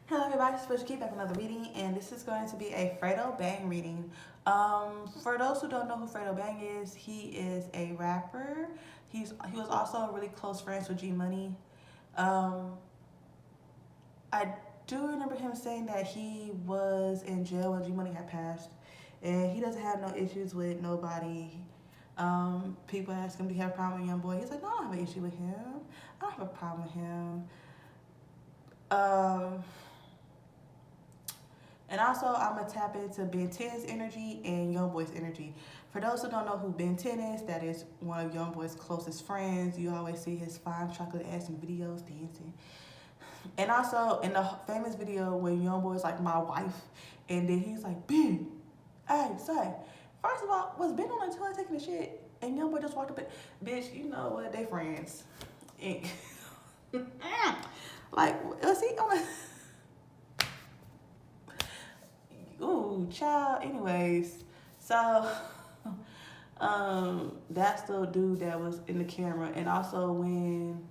Hello everybody, it's Fredo back with another reading, and this is going to be a Fredo Bang reading. For those who don't know who Fredo Bang is, he is a rapper. He was also really close friends with G Money. Um, I do remember him saying that he was in jail when G Money had passed, and he doesn't have no issues with nobody. People ask him, "Do you have a problem with youngboy?" He's like, "No, I don't have an issue with him. I don't have a problem with him." Um, And also, I'm going to tap into Ben10's energy and Youngboy's energy. For those who don't know who Ben10 is, that is one of Youngboy's closest friends. You always see his fine chocolate ass in videos dancing. And also, in the famous video when Youngboy's like, "My wife," and then he's like, "Ben, hey, say, first of all, was Ben on the toilet taking a shit?" And Youngboy just walked up and, "Bitch, you know what, they friends." And like, was he on a... Ooh, child. Anyways, so that's the dude that was in the camera, and also when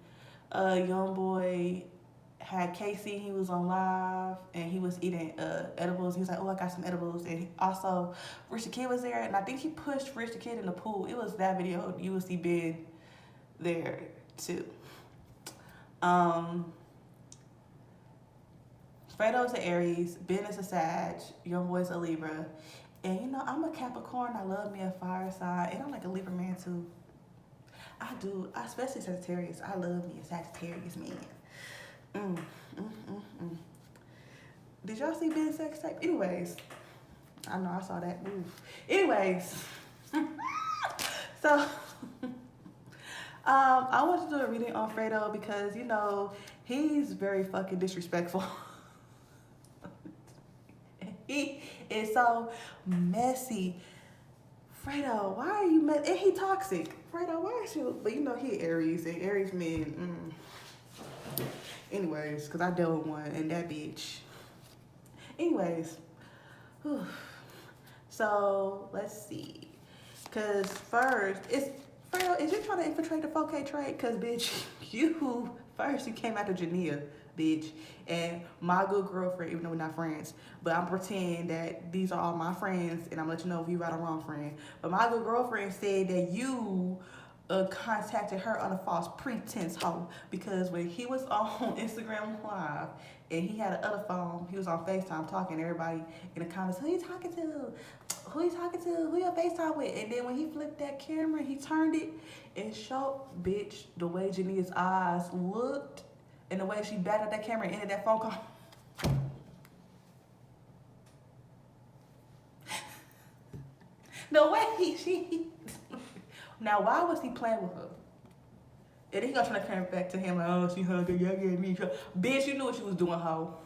young boy had Casey, he was on live and he was eating edibles. He was like, "Oh, I got some edibles," and also Rich the Kid was there, and I think he pushed Rich the Kid in the pool. It was that video. You will see Ben there too. Fredo's an Aries, Ben is a Sag, Young Boy's a Libra. And you know, I'm a Capricorn, I love me a fire sign, and I'm like a Libra man too. I do, especially Sagittarius. I love me a Sagittarius man. Mm, mm, mm, mm. Did y'all see Ben's sex tape? Anyways, I know I saw that move. Anyways, so I want to do a reading on Fredo because you know he's very fucking disrespectful. He is so messy. Fredo, why are you messy? And he toxic. Fredo, why is you? But you know he Aries, and Aries men. Anyways, because I dealt with one, and that bitch. Anyways, whew. So let's see. Because first, it's Fredo, is you trying to infiltrate the 4K trade? Because bitch, you first you came out of Janea, bitch, and my good girlfriend, even though we're not friends, but I'm pretending that these are all my friends, and I'm gonna let you know if you right or wrong, friend. But my good girlfriend said that you contacted her on a false pretense, hoe, because when he was on Instagram Live and he had an other phone, he was on FaceTime talking to everybody in the comments, "Who you talking to? Who you talking to? Who you FaceTime with?" And then when he flipped that camera, he turned it and showed, bitch, the way Jania's eyes looked and the way she backed up that camera and ended that phone call. The way she... Now, why was he playing with her? And then he gonna try to come back to him like, "Oh, she hugged her, yeah, gave me trouble." Bitch, you knew what she was doing, hoe.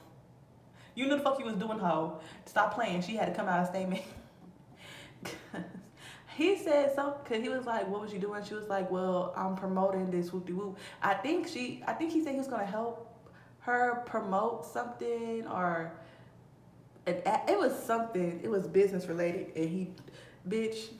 You knew the fuck you was doing, hoe. Stop playing. She had to come out of statement. He said something, cause he was like, "What was you doing?" She was like, "Well, I'm promoting this whoop-de-whoop." I think he said he was gonna help her promote something, or it was something. It was business related, and bitch.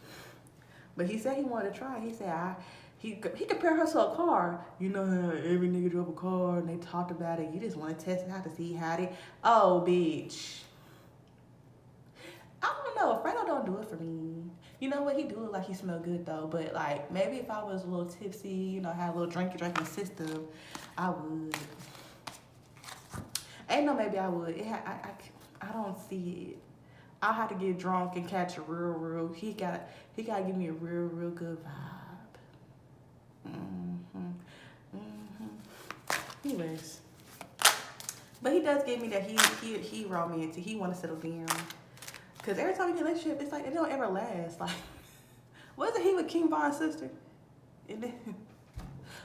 But he said he wanted to try. He said he compared her to a car. You know how every nigga drove a car and they talked about it. You just want to test it out to see how they... Oh, bitch. I don't know. Fredo don't do it for me. You know what? He do look like he smell good though. But like maybe if I was a little tipsy, you know, had a little drinking system, I would. Ain't no maybe I would. I don't see it. I'll have to get drunk and catch a real. He gotta give me a real good vibe. Anyways, but he does give me that he romantic. He want to settle down. Cause every time you get in a relationship, it's like it don't ever last. Like, wasn't he with King Von's sister? And then,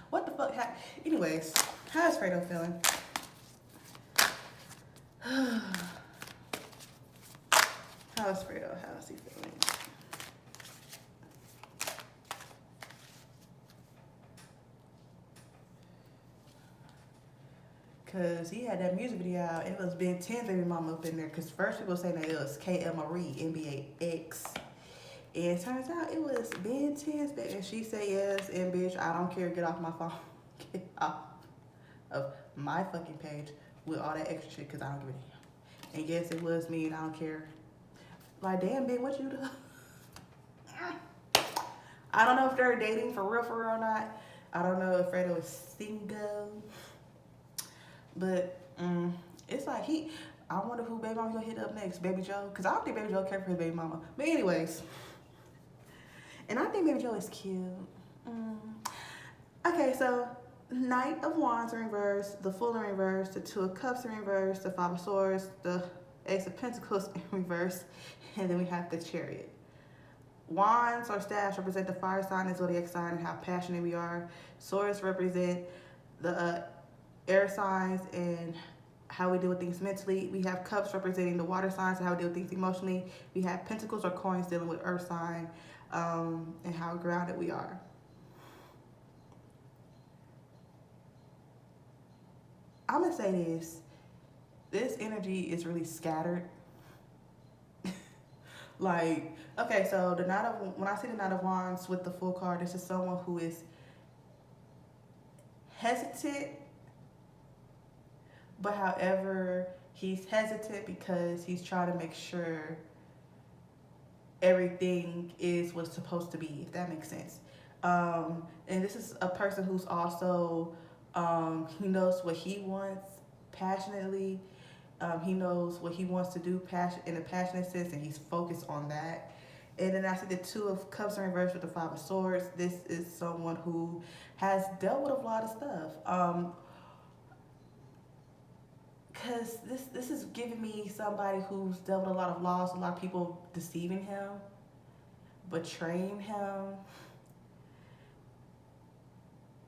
what the fuck happened? Anyways, how's Fredo feeling? How's Fredo? How's he feeling? Cause he had that music video out, and it was Ben10's baby mama up in there. Cause first people saying that it was KL Marie, NBA X. And it turns out it was Ben10's baby. And she said yes, and bitch, I don't care, get off my phone. Get off of my fucking page. with all that extra shit because I don't give a damn. And yes, it was me and I don't care. Like, damn, bitch, what you do? I don't know if they're dating for real or not. I don't know if Fredo is single. But it's like I wonder who baby mama gonna hit up next, Baby Joe. Because I don't think Baby Joe cares for his baby mama. But anyways. And I think Baby Joe is cute. Okay, so Knight of Wands in reverse, the Fool in reverse, the Two of Cups in reverse, the Five of Swords, the Ace of Pentacles in reverse, and then we have the Chariot. Wands or staffs represent the fire sign and zodiac sign and how passionate we are. Swords represent the air signs and how we deal with things mentally. We have cups representing the water signs and how we deal with things emotionally. We have pentacles or coins dealing with earth sign and how grounded we are. I'm gonna say this energy is really scattered. Like, okay, so when I see the Knight of Wands with the Full card, this is someone who is hesitant, but however, he's hesitant because he's trying to make sure everything is what's supposed to be, if that makes sense. And this is a person who's also, he knows what he wants passionately. He knows what he wants to do in a passionate sense, and he's focused on that. And then I see the Two of Cups in reverse with the Five of Swords. This is someone who has dealt with a lot of stuff. Because this is giving me somebody who's dealt with a lot of loss, a lot of people deceiving him, betraying him.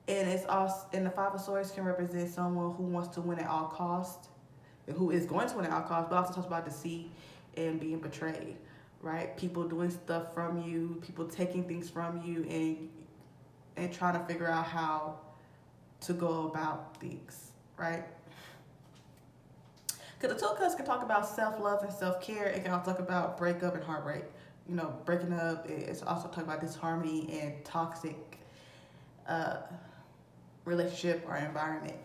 And it's also, and the Five of Swords can represent someone who wants to win at all costs, who is going to win at all costs, but also talks about deceit and being betrayed, right? People doing stuff from you, people taking things from you, and trying to figure out how to go about things, right? Because the Two of Cups can talk about self-love and self-care. It can also talk about breakup and heartbreak. You know, breaking up. It's also talking about disharmony and toxic relationship or environment.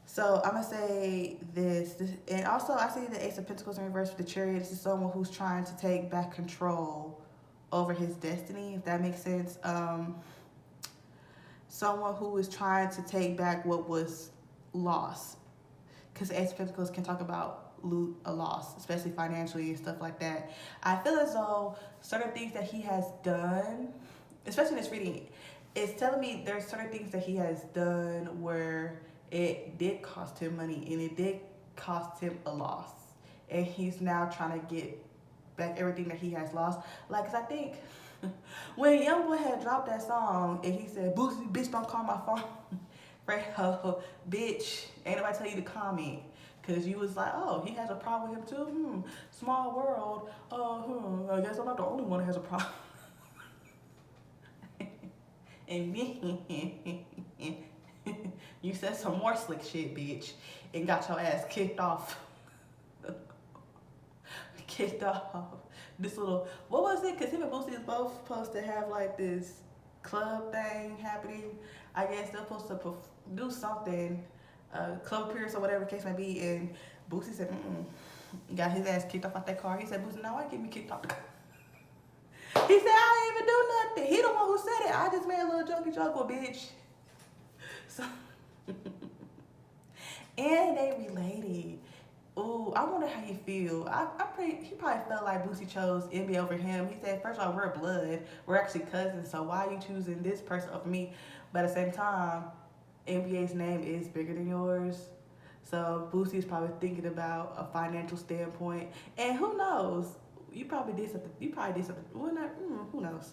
So I'm gonna say this, and also I see the Ace of Pentacles in reverse with the Chariot. This is someone who's trying to take back control over his destiny, if that makes sense. Someone who is trying to take back what was lost, because the Ace of Pentacles can talk about a loss, especially financially and stuff like that. I feel as though certain things that he has done, especially in this reading, it's telling me there's certain things that he has done where it did cost him money and it did cost him a loss. And he's now trying to get back everything that he has lost. Like, 'cause I think when Youngboy had dropped that song and he said, "Boosie, bitch, don't call my phone." Fredo, bitch, ain't nobody tell you to comment. Because you was like, oh, he has a problem with him too? Small world. I guess I'm not the only one that has a problem. And me, you said some more slick shit, bitch, and got your ass kicked off. Kicked off. This little, what was it? Because him and Boosie is both supposed to have like this club thing happening. I guess they're supposed to do something, club appearance or whatever the case may be, and Boosie said, got his ass kicked off out that car. He said, Boosie, no, I get me kicked off the car. He said, I didn't even do nothing. He the one who said it. I just made a little jokey joke with bitch. So, and they related. Ooh, I wonder how you feel. He probably felt like Boosie chose NBA over him. He said, first of all, we're blood. We're actually cousins, so why are you choosing this person over me? But at the same time, NBA's name is bigger than yours. So Boosie is probably thinking about a financial standpoint. And who knows? You probably did something. Well, not, who knows?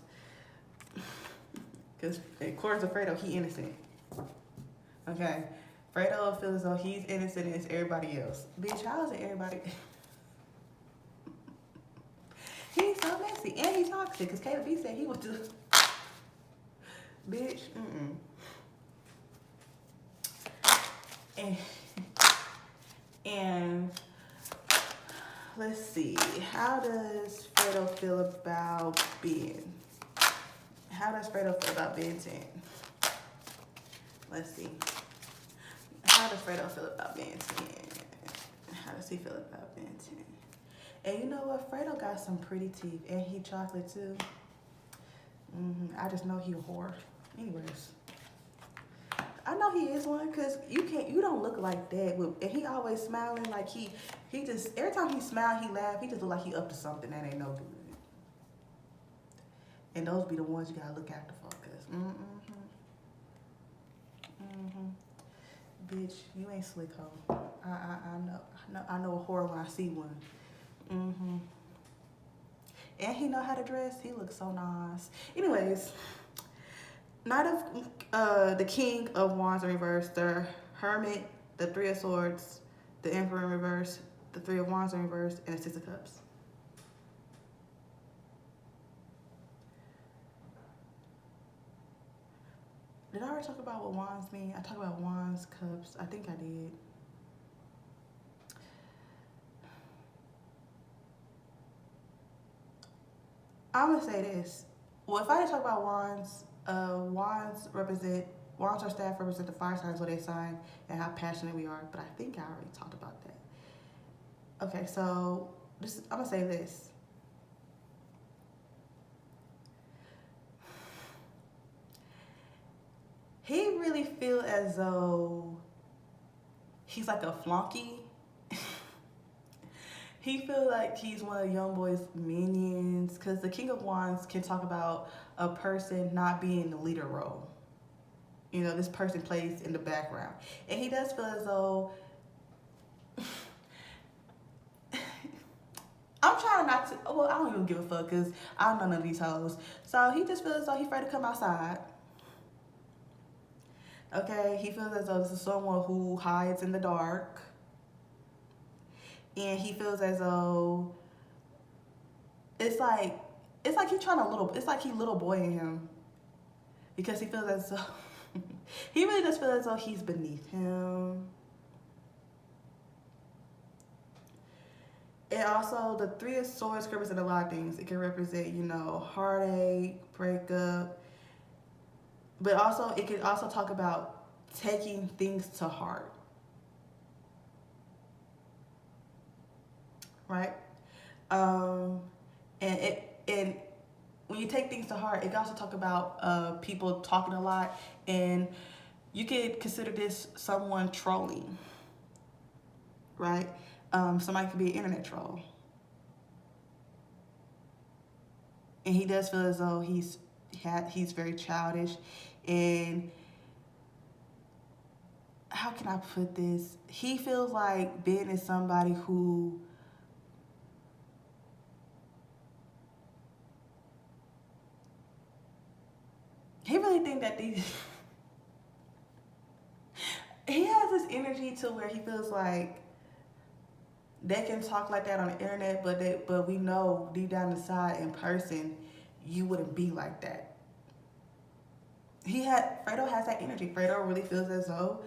Because according to Fredo, he innocent. Okay. Fredo feels as though he's innocent and it's everybody else. Bitch, how is it everybody? He's so messy. And he's toxic. Because Kayla B said he was just... Bitch, And let's see. How does Fredo feel about Ben? How does Fredo feel about Ben10? Let's see. How does Fredo feel about Ben10? How does he feel about Ben10? And you know what? Fredo got some pretty teeth, and he chocolate too. I just know he a whore. Anyways, I know he is one because you don't look like that. And he always smiling like he just, every time he smile, he laugh, he just look like he up to something that ain't no good. And those be the ones you gotta look after for, cause bitch, you ain't slick hoe. I know a whore when I see one. And he know how to dress. He looks so nice. Anyways, Knight of the King of Wands in reverse, the Hermit, the Three of Swords, the Emperor in reverse, the Three of Wands in reverse, and the Six of Cups. Did I already talk about what wands mean? I talked about wands, cups. I think I did. I'm gonna say this. Well, if I didn't talk about wands, wands or staff represent the fire signs, what they sign, and how passionate we are. But I think I already talked about that. Okay, so I'm gonna say this. He really feel as though he's like a flunky. He feel like he's one of Youngboy's minions, because the King of Wands can talk about a person not being in the leader role. You know, this person plays in the background. And he does feel as though I'm trying not to, well, I don't even give a fuck because I don't know none of these hoes. So he just feels as though he's afraid to come outside. Okay, he feels as though this is someone who hides in the dark. And he feels as though it's like he's trying to it's like he little boy in him. Because he feels as though, he really does feel as though he's beneath him. And also, the Three of Swords can represent a lot of things. It can represent, you know, heartache, breakup. But also, it can also talk about taking things to heart. Right? And when you take things to heart, it can also talk about people talking a lot. And you could consider this someone trolling. Right? Somebody could be an internet troll. And he does feel as though he's very childish. And how can I put this? He feels like Ben is somebody who he really think that he has this energy to where he feels like they can talk like that on the internet, but we know deep down inside in person, you wouldn't be like that. Fredo has that energy. Fredo really feels as though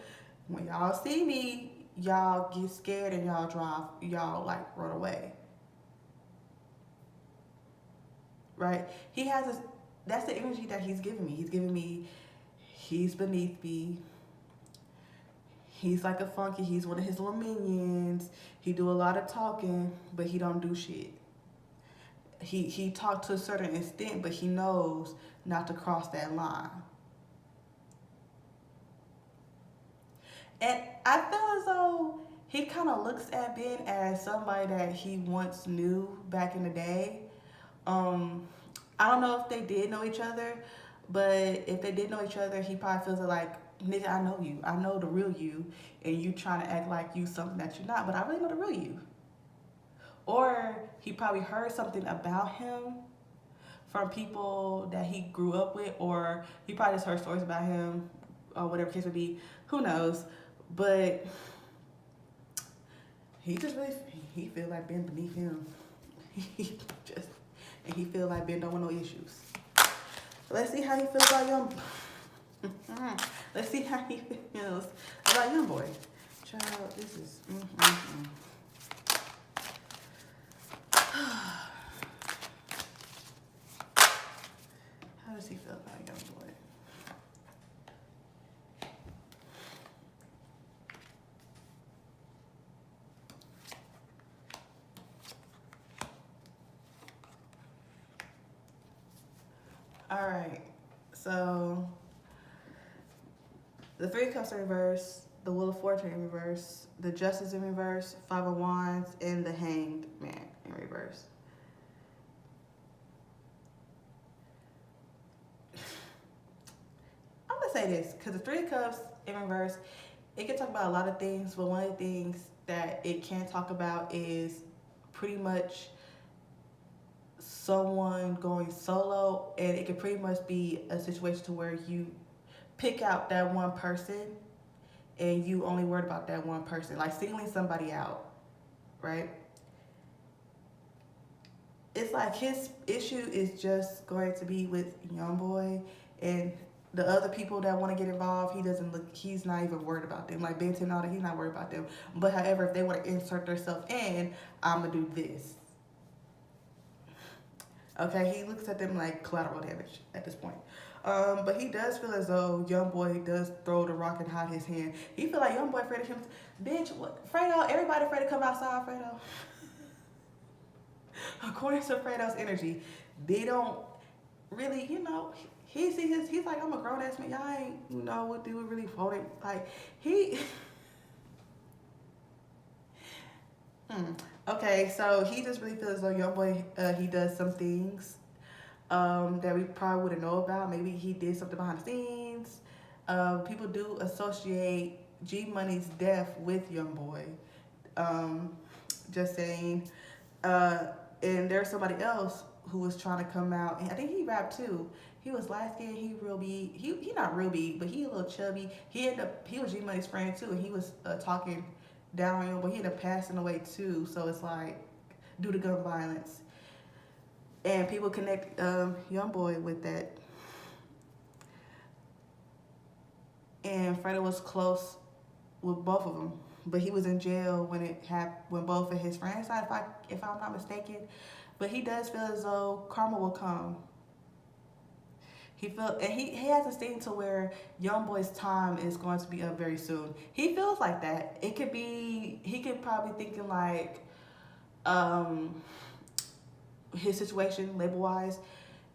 when y'all see me, y'all get scared and y'all like run away. Right? He has this, that's the energy that he's giving me. He's giving me, he's beneath me. He's like a funky, he's one of his little minions. He do a lot of talking, but he don't do shit. He talked to a certain extent, but he knows not to cross that line. And I feel as though he kind of looks at Ben as somebody that he once knew back in the day. I don't know if they did know each other, but if they did know each other, he probably feels like, nigga, I know you. I know the real you, and you trying to act like you something that you're not, but I really know the real you. Or he probably heard something about him from people that he grew up with, or he probably just heard stories about him, or whatever case would be. Who knows? But he just really, he feel like Ben beneath him. And he feel like Ben don't want no issues. Let's see how he feels about young. Let's see how he feels about Youngboy. Child, this is. How does he feel about Youngboy? All right. So the Three of Cups in reverse, the Wheel of Fortune in reverse, the Justice in reverse, Five of Wands, and the Hanged Man in reverse. I'm gonna say this because the Three of Cups in reverse, it can talk about a lot of things, but one of the things that it can't talk about is pretty much someone going solo, and it could pretty much be a situation to where you pick out that one person and you only worried about that one person, like singling somebody out, right? It's like his issue is just going to be with youngboy, and the other people that want to get involved, he doesn't look. He's not even worried about them. Like Ben10, all that, he's not worried about them. But however, if they want to insert themselves in, I'm gonna do this. Okay, he looks at them like collateral damage at this point. But he does feel as though youngboy does throw the rock and hide his hand. He feel like youngboy afraid of him. Bitch, what? Fredo, everybody afraid to come outside, Fredo. According to Fredo's energy, they don't really, he sees his, he's like, I'm a grown ass man. Y'all ain't, what do we really hold it? Like, he, Okay, so he just really feels as though youngboy, he does some things that we probably wouldn't know about. Maybe he did something behind the scenes. People do associate G Money's death with youngboy. Just saying. And there's somebody else who was trying to come out, and I think he rapped too. He was light skinned, he real big. He not real big, but he a little chubby. He was G Money's friend too, and he was talking down on him, but he ended up passing away too. So it's like due to gun violence, and people connect youngboy with that. And Fredo was close with both of them, but he was in jail when both of his friends died, if I'm not mistaken. But he does feel as though karma will come. He has this thing to where youngboy's time is going to be up very soon. He feels like that. He could probably thinking like his situation label wise,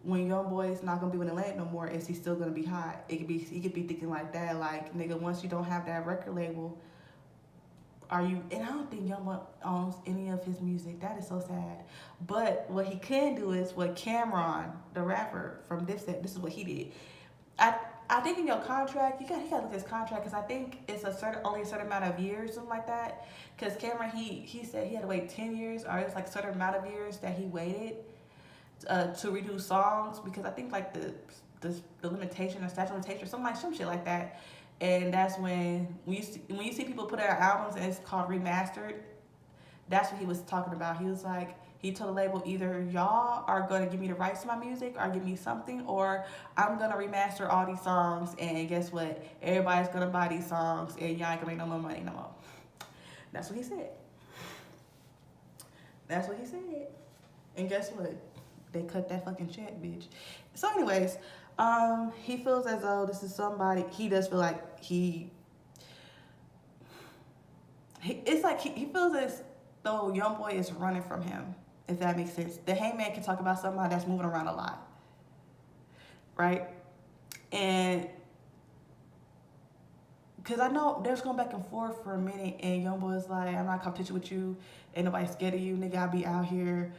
when youngboy's not gonna be with Atlanta no more, is he still gonna be hot? He could be thinking like that, like, nigga, once you don't have that record label, are you? And I don't think youngboy owns any of his music. That is so sad. But what he can do is what Cameron, the rapper from Dipset, this is what he did. I think in your contract, you gotta look at his contract, because I think it's only a certain amount of years, something like that. Because Cameron, he said he had to wait 10 years, or it's like a certain amount of years that he waited to redo songs, because I think like the limitation or statute of limitation or some shit like that. And that's when you see people put out albums and it's called remastered, that's what he was talking about. He was like, he told the label, either y'all are gonna give me the rights to my music or give me something, or I'm gonna remaster all these songs, and guess what? Everybody's gonna buy these songs and y'all ain't gonna make no more money no more. That's what he said. That's what he said. And guess what? They cut that fucking check, bitch. So anyways, he feels as though this is somebody, he does feel like it's like he feels as though youngboy is running from him, if that makes sense. The hangman can talk about somebody that's moving around a lot, right? And because I know there's going back and forth for a minute, and youngboy's like, I'm not competition with you, ain't nobody scared of you, nigga, I be out here.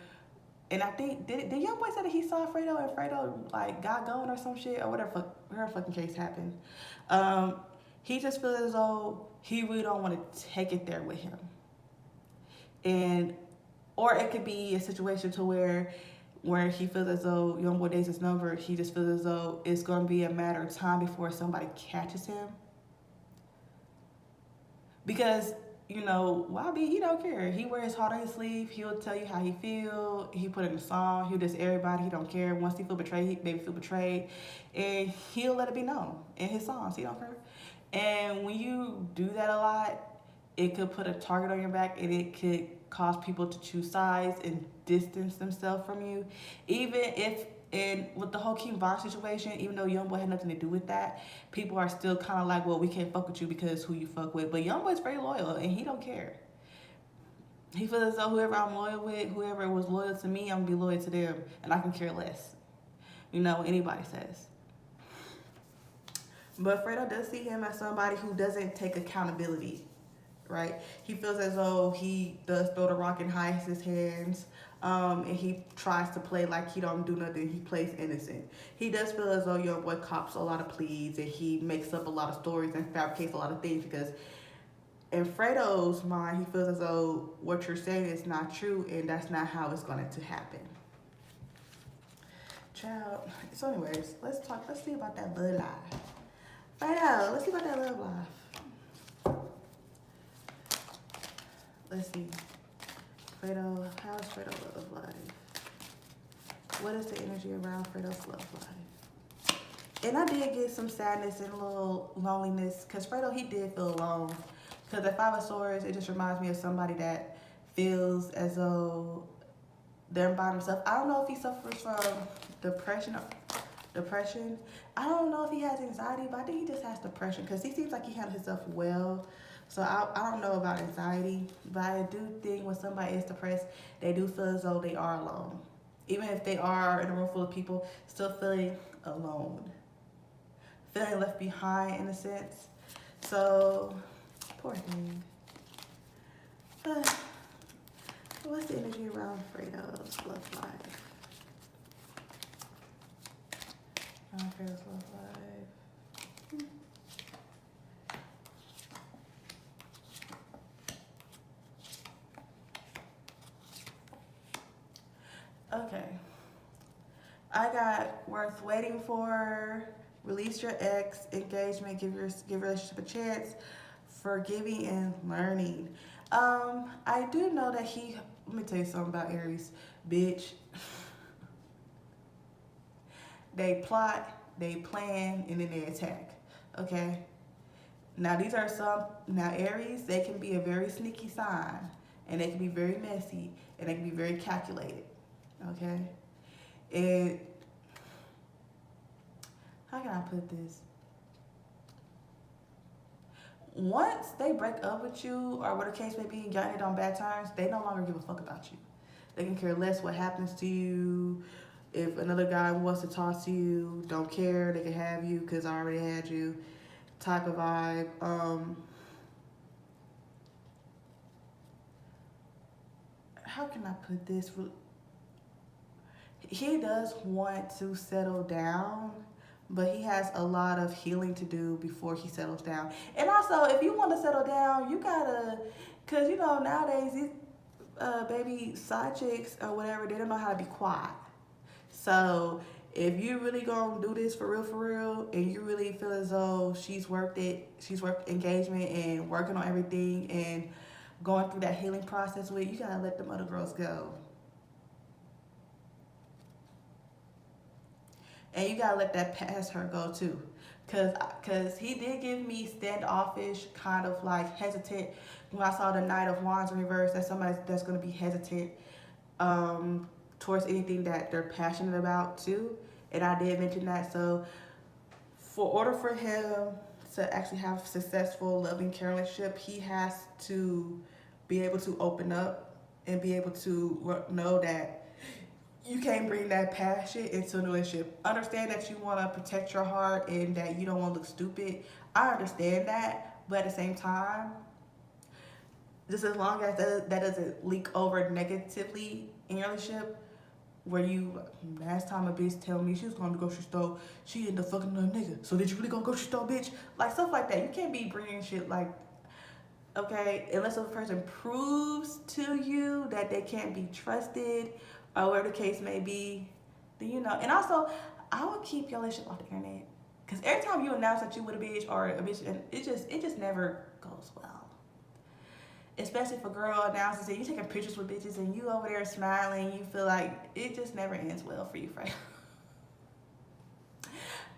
And I think, did youngboy say that he saw Fredo and Fredo like got going or some shit, or whatever fucking case happened? He just feels as though he really don't want to take it there with him. And, or it could be a situation to where he feels as though youngboy days is numbered. He just feels as though it's going to be a matter of time before somebody catches him. Because, YB, he don't care. He wears his heart on his sleeve. He'll tell you how he feel. He put it in a song. He'll diss everybody. He don't care. Once he feel betrayed, he maybe feel betrayed. And he'll let it be known in his songs. He don't care. And when you do that a lot, it could put a target on your back, and it could cause people to choose sides and distance themselves from you. Even if, and with the whole King Von situation, even though youngboy had nothing to do with that, people are still kind of like, well, we can't fuck with you because who you fuck with. But youngboy's very loyal, and he don't care. He feels as though whoever I'm loyal with, whoever was loyal to me, I'm gonna be loyal to them, and I can care less. you know, what anybody says. But Fredo does see him as somebody who doesn't take accountability, right? He feels as though he does throw the rock and hides his hands, and he tries to play like he don't do nothing. He plays innocent. He does feel as though your boy cops a lot of pleas, and he makes up a lot of stories and fabricates a lot of things because in Fredo's mind, he feels as though what you're saying is not true, and that's not how it's going to happen. Child. So anyways, let's see about that love life. Fredo, let's see about that love life. Let's see. Fredo, how's Fredo's love life? What is the energy around Fredo's love life? And I did get some sadness and a little loneliness because Fredo, he did feel alone. Because at Five of Swords, it just reminds me of somebody that feels as though they're by themselves. I don't know if he suffers from depression. I don't know if he has anxiety, but I think he just has depression because he seems like he handles himself well. So I don't know about anxiety, but I do think when somebody is depressed, they do feel as though they are alone. Even if they are in a room full of people, still feeling alone. Feeling left behind in a sense. So, poor thing. But what's the energy around Fredo's love life? Fredo's love life. Okay. I got worth waiting for, release your ex, engagement, give your relationship a chance, forgiving and learning. I do know that let me tell you something about Aries, bitch. They plot, they plan, and then they attack, okay? Now Aries, they can be a very sneaky sign, and they can be very messy, and they can be very calculated, okay? And how can I put this? Once they break up with you, or what the case may be, and y'all ended on bad terms, they no longer give a fuck about you. They can care less what happens to you. If another guy wants to talk to you, don't care, they can have you because I already had you, type of vibe. How can I put this? He does want to settle down, but he has a lot of healing to do before he settles down. And also, if you want to settle down, you gotta, because you know, nowadays, these baby side chicks or whatever, they don't know how to be quiet. So if you really gonna do this for real, and you really feel as though she's worked engagement and working on everything and going through that healing process with, you gotta let them other girls go. And you gotta let that past her go too. Cause he did give me standoffish, kind of like hesitant. When I saw the Knight of Wands in reverse, that's somebody that's gonna be hesitant towards anything that they're passionate about too. And I did mention that. So for order for him to actually have a successful, loving, caring relationship, he has to be able to open up and be able to know that you can't bring that passion into a relationship. Understand that you want to protect your heart and that you don't want to look stupid. I understand that, but at the same time, just as long as that doesn't leak over negatively in your relationship, where you, last time a bitch tell me she was going to the grocery store, she ended up fucking another nigga. So did you really go to the grocery store, bitch? Like stuff like that. You can't be bringing shit like, okay, unless a person proves to you that they can't be trusted or whatever the case may be, then you know. And also, I would keep your relationship off the internet. Because every time you announce that you with a bitch or a bitch, it just never goes well. Especially if a girl announces that you taking pictures with bitches and you over there smiling, you feel like it just never ends well for you, Fredo.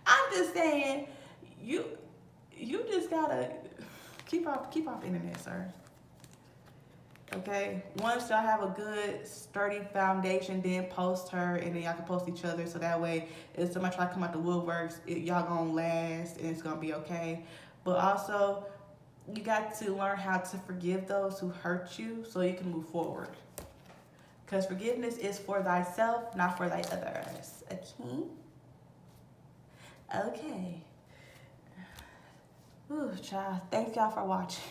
I'm just saying, you just gotta keep off the internet, sir. Okay? Once y'all have a good, sturdy foundation, then post her, and then y'all can post each other, so that way, if somebody try to come out the woodworks, y'all gonna last, and it's gonna be okay. But also, you got to learn how to forgive those who hurt you so you can move forward. Because forgiveness is for thyself, not for thy others. Okay? Okay. Ooh, child. Thank y'all for watching.